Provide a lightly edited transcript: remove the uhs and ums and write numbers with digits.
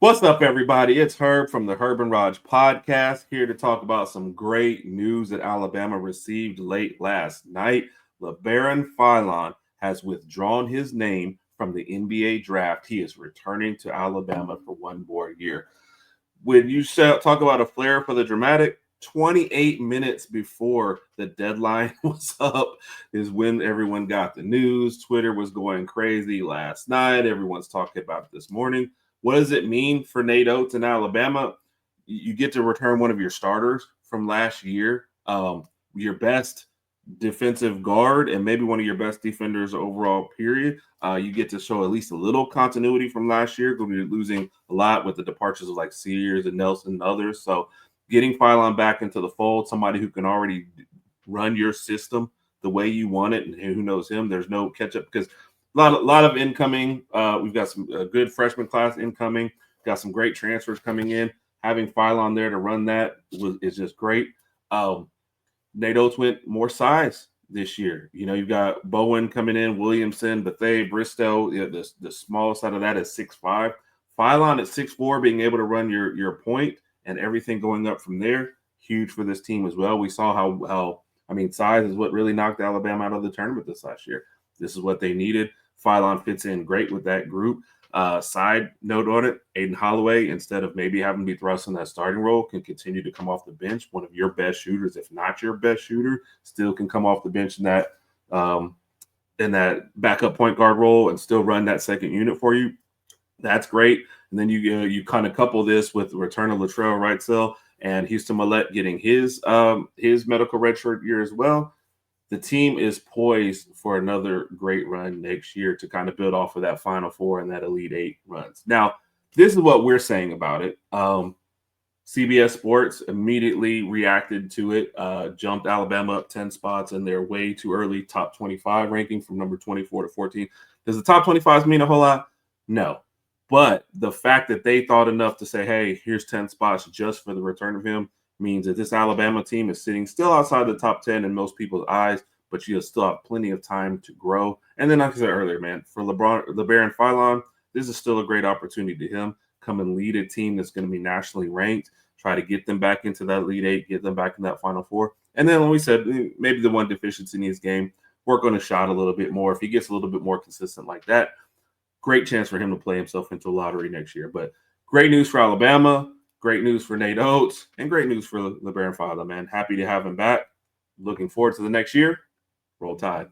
What's up, everybody? It's Herb from the Herb and Rodg podcast, here to talk about some great news that Alabama received late last night. LeBaron Phylon has withdrawn his name from the NBA draft. He is returning to Alabama for one more year. When you talk about a flair for the dramatic, 28 minutes before the deadline was up is when everyone got the news. Twitter was going crazy last night. Everyone's talking about it this morning. What does it mean for Nate Oates in Alabama? You get to return one of your starters from last year, your best defensive guard, and maybe one of your best defenders overall, period. You get to show at least a little continuity from last year. Going to be losing a lot with the departures of like Sears and Nelson and others. So getting Phylon back into the fold, somebody who can already run your system the way you want it, and who knows him, there's no catch up because a lot of incoming. We've got some good freshman class incoming. Got some great transfers coming in. Having Phylon there to run that is just great. Nate Oates went more size this year. You know, you've got Bowen coming in, Williamson, Bethea, Bristow. You know, the small side of that is 6'5". Phylon at 6'4", being able to run your point and everything going up from there, huge for this team as well. We saw how size is what really knocked Alabama out of the tournament this last year. This is what they needed. Phylon fits in great with that group. Side note on it, Aiden Holloway, instead of maybe having to be thrust in that starting role, can continue to come off the bench. One of your best shooters, if not your best shooter, still can come off the bench in that backup point guard role and still run that second unit for you. That's great. And then you kind of couple this with the return of Latrell Ragsdale and Houston Millette getting his medical redshirt year as well. The team is poised for another great run next year to kind of build off of that Final Four and that Elite Eight runs. Now, this is what we're saying about it. CBS Sports immediately reacted to it, jumped Alabama up 10 spots in their way too early top 25 ranking from number 24 to 14. Does the top 25 mean a whole lot? No. But the fact that they thought enough to say, hey, here's 10 spots just for the return of him means that this Alabama team is sitting still outside the top 10 in most people's eyes, but you still have plenty of time to grow. And then, like I said earlier, man, for LeBaron Phylon, this is still a great opportunity to him. Come and lead a team that's going to be nationally ranked, try to get them back into that Elite Eight, get them back in that Final Four. And then, when we said maybe the one deficiency in his game, work on his shot a little bit more. If he gets a little bit more consistent like that, great chance for him to play himself into a lottery next year. But great news for Alabama. Great news for Nate Oates, and great news for LeBaron Phylon, man. Happy to have him back. Looking forward to the next year. Roll Tide.